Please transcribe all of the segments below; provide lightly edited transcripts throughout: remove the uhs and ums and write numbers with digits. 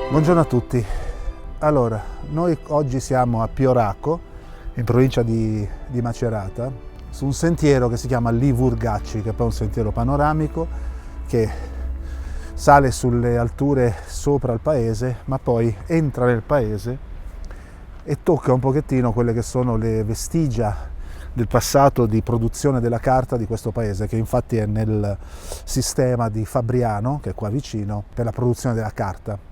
Buongiorno a tutti. Allora, noi oggi siamo a Pioraco, in provincia di Macerata, su un sentiero che si chiama Livurgacci, che è poi un sentiero panoramico che sale sulle alture sopra il paese, ma poi entra nel paese e tocca un pochettino quelle che sono le vestigia del passato di produzione della carta di questo paese, che infatti è nel sistema di Fabriano, che è qua vicino, per la produzione della carta.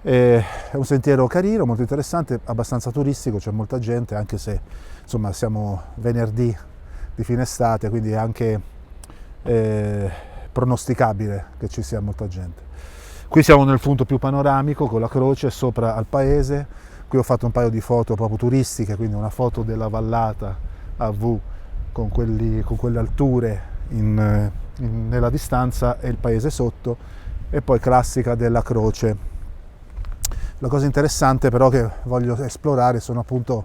È un sentiero carino, molto interessante, abbastanza turistico, c'è molta gente, anche se insomma siamo venerdì di fine estate, quindi è anche pronosticabile che ci sia molta gente. Qui siamo nel punto più panoramico con la croce sopra al paese. Qui ho fatto un paio di foto proprio turistiche, quindi una foto della vallata a V con quelle alture nella distanza e il paese sotto, e poi classica della croce. La cosa interessante però che voglio esplorare sono appunto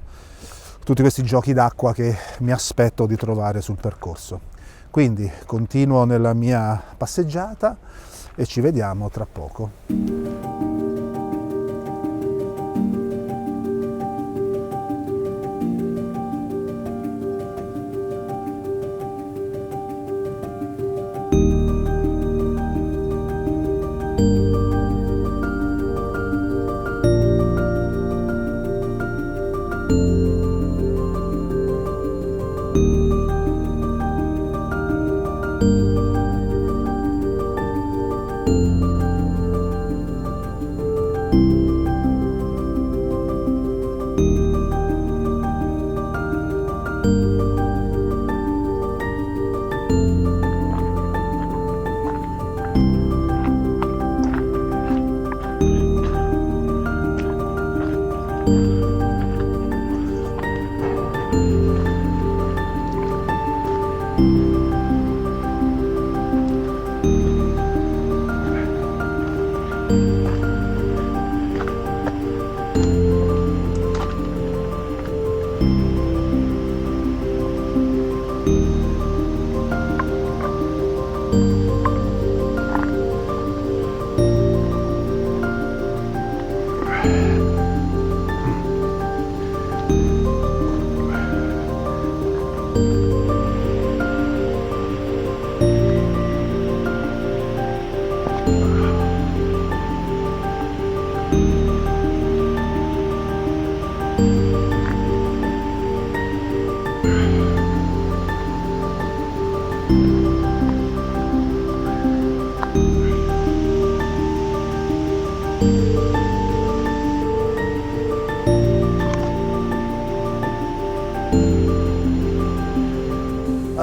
tutti questi giochi d'acqua che mi aspetto di trovare sul percorso. Quindi continuo nella mia passeggiata e ci vediamo tra poco.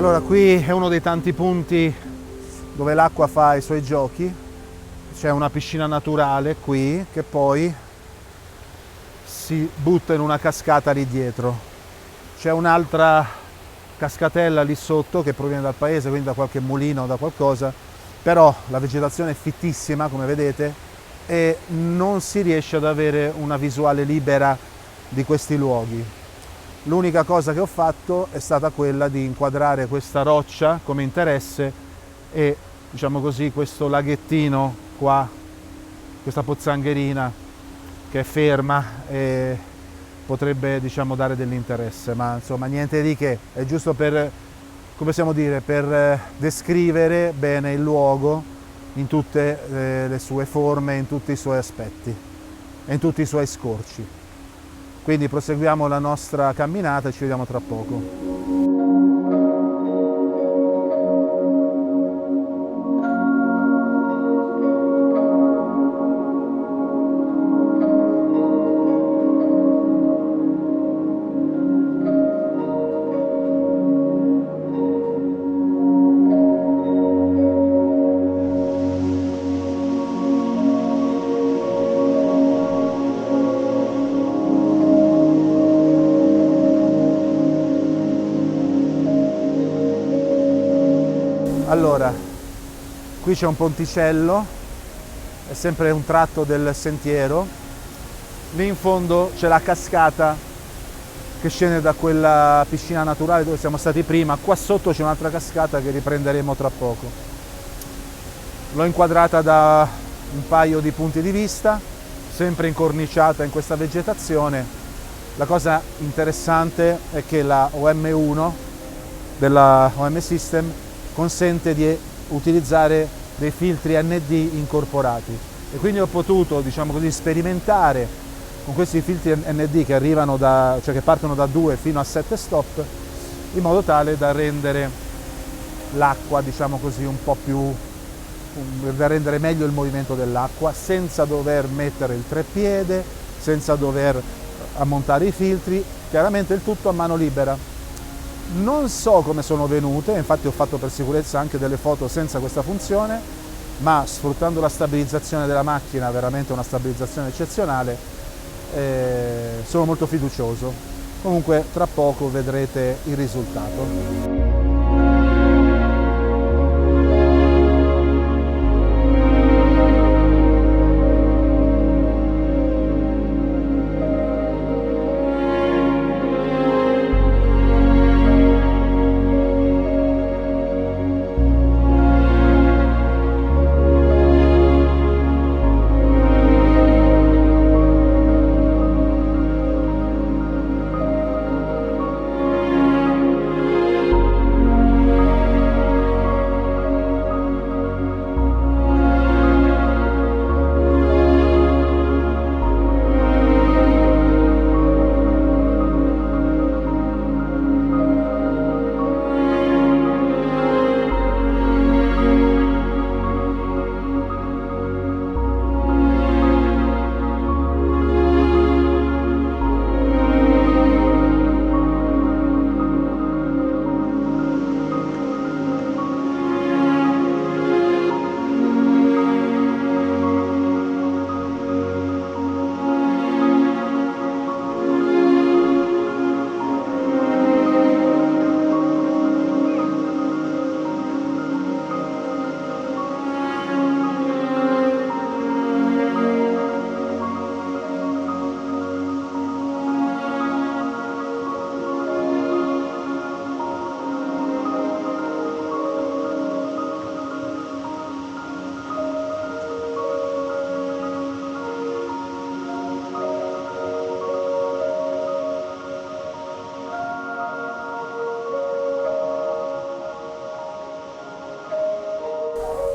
Allora, qui è uno dei tanti punti dove l'acqua fa i suoi giochi. C'è una piscina naturale qui che poi si butta in una cascata lì dietro. C'è un'altra cascatella lì sotto che proviene dal paese, quindi da qualche mulino o da qualcosa, però la vegetazione è fittissima, come vedete, e non si riesce ad avere una visuale libera di questi luoghi. L'unica cosa che ho fatto è stata quella di inquadrare questa roccia come interesse e, diciamo così, questo laghettino qua, questa pozzangherina che è ferma e potrebbe, diciamo, dare dell'interesse, ma insomma niente di che, è giusto per, come possiamo dire, per descrivere bene il luogo in tutte le sue forme, in tutti i suoi aspetti e in tutti i suoi scorci. Quindi proseguiamo la nostra camminata e ci vediamo tra poco. Allora, qui c'è un ponticello, è sempre un tratto del sentiero, lì in fondo c'è la cascata che scende da quella piscina naturale dove siamo stati prima, qua sotto c'è un'altra cascata che riprenderemo tra poco. L'ho inquadrata da un paio di punti di vista, sempre incorniciata in questa vegetazione. La cosa interessante è che la OM1 della OM System consente di utilizzare dei filtri ND incorporati e quindi ho potuto, diciamo così, sperimentare con questi filtri ND che arrivano cioè che partono da 2 fino a 7 stop, in modo tale da rendere l'acqua, diciamo così, un po' più, da rendere meglio il movimento dell'acqua senza dover mettere il treppiede, senza dover ammontare i filtri, chiaramente il tutto a mano libera. Non so come sono venute, infatti ho fatto per sicurezza anche delle foto senza questa funzione, ma sfruttando la stabilizzazione della macchina, veramente una stabilizzazione eccezionale, sono molto fiducioso. Comunque tra poco vedrete il risultato.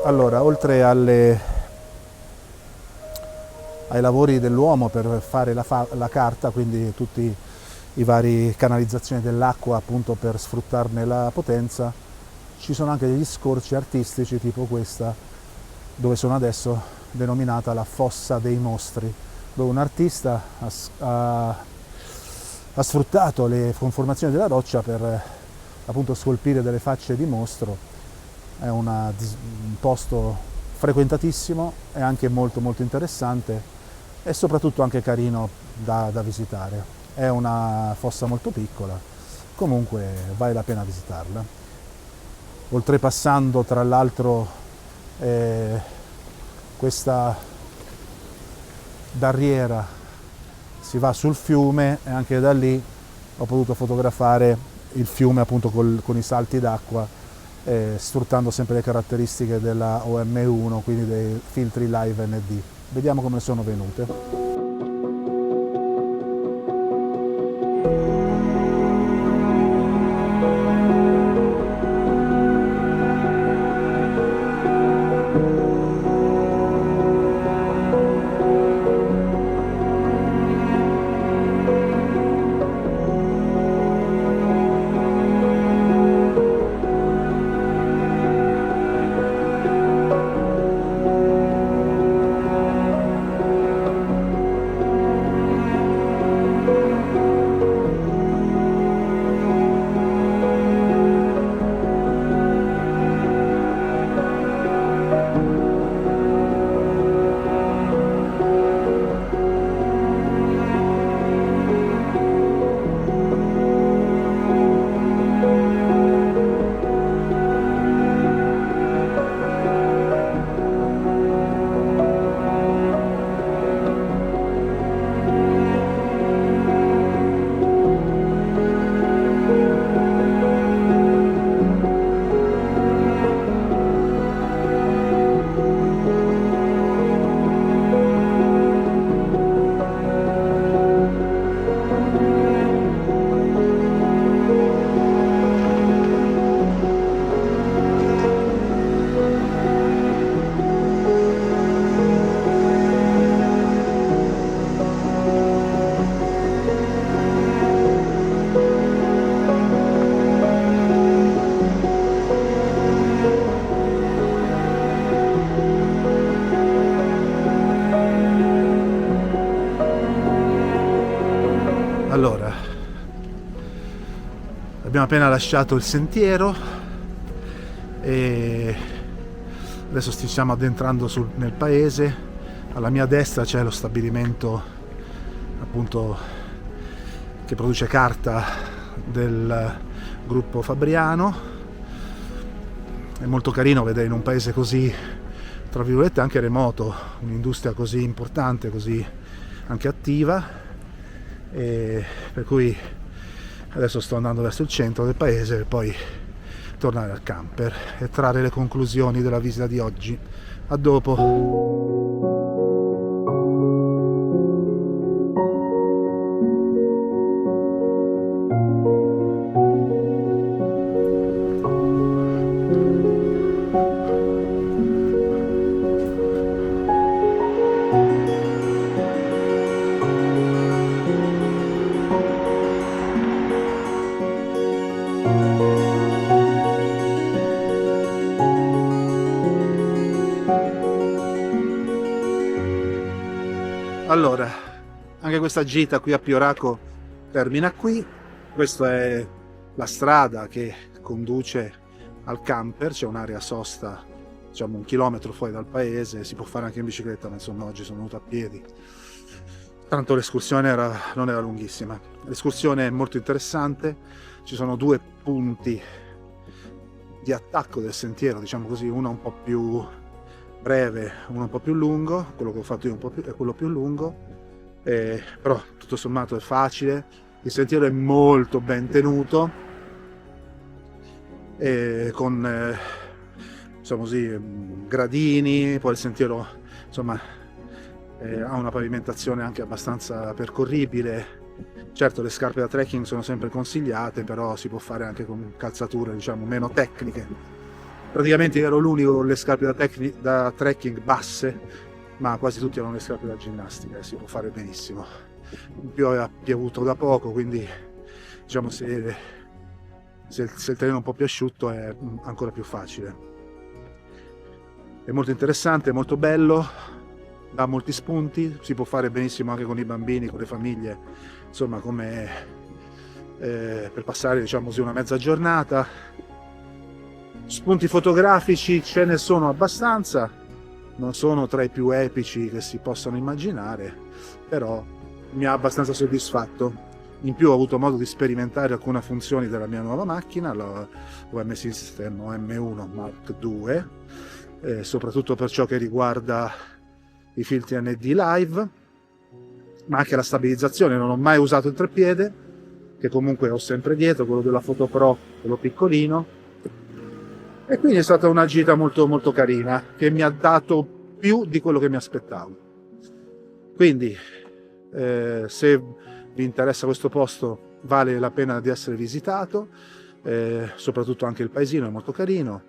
Allora, oltre ai lavori dell'uomo per fare la carta, quindi tutti i vari canalizzazioni dell'acqua appunto per sfruttarne la potenza, ci sono anche degli scorci artistici tipo questa, dove sono adesso, denominata la Fossa dei Mostri, dove un artista ha sfruttato le conformazioni della roccia per appunto scolpire delle facce di mostro. È un posto frequentatissimo e anche molto molto interessante e soprattutto anche carino da visitare. È una fossa molto piccola, comunque vale la pena visitarla. Oltrepassando tra l'altro questa barriera si va sul fiume e anche da lì ho potuto fotografare il fiume appunto con i salti d'acqua, sfruttando sempre le caratteristiche della OM1, quindi dei filtri live ND. Vediamo come sono venute. Allora, abbiamo appena lasciato il sentiero e adesso stiamo addentrando nel paese. Alla mia destra c'è lo stabilimento appunto che produce carta del gruppo Fabriano. È molto carino vedere in un paese così, tra virgolette, anche remoto, un'industria così importante, così anche attiva. E per cui adesso sto andando verso il centro del paese e poi tornare al camper e trarre le conclusioni della visita di oggi. A dopo. Allora, anche questa gita qui a Pioraco termina qui. Questa è la strada che conduce al camper, c'è un'area sosta, diciamo 1 chilometro fuori dal paese, si può fare anche in bicicletta, ma insomma oggi sono venuto a piedi. Tanto l'escursione non era lunghissima. L'escursione è molto interessante, ci sono 2 punti di attacco del sentiero, diciamo così, uno un po' più breve, uno un po' più lungo. Quello che ho fatto io è quello più lungo, però tutto sommato è facile. Il sentiero è molto ben tenuto, con diciamo così, gradini, poi il sentiero insomma ha una pavimentazione anche abbastanza percorribile. Certo, le scarpe da trekking sono sempre consigliate, però si può fare anche con calzature diciamo meno tecniche. Praticamente ero l'unico con le scarpe da trekking basse, ma quasi tutti hanno le scarpe da ginnastica e si può fare benissimo. In più ha piovuto da poco, quindi diciamo se il terreno è un po' più asciutto è ancora più facile. È molto interessante, è molto bello, dà molti spunti, si può fare benissimo anche con i bambini, con le famiglie, insomma come per passare, diciamo così, una mezza giornata. Spunti fotografici ce ne sono abbastanza, non sono tra i più epici che si possano immaginare, però mi ha abbastanza soddisfatto. In più ho avuto modo di sperimentare alcune funzioni della mia nuova macchina, la OM System OM1 Mark II, soprattutto per ciò che riguarda i filtri ND Live, ma anche la stabilizzazione. Non ho mai usato il treppiede, che comunque ho sempre dietro, quello della Photo Pro, quello piccolino, e quindi è stata una gita molto molto carina, che mi ha dato più di quello che mi aspettavo. Quindi se vi interessa questo posto, vale la pena di essere visitato, soprattutto anche il paesino è molto carino.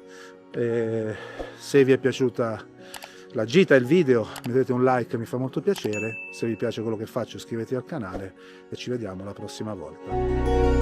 Se vi è piaciuta la gita e il video, mettete un like, mi fa molto piacere. Se vi piace quello che faccio, iscrivetevi al canale e ci vediamo la prossima volta.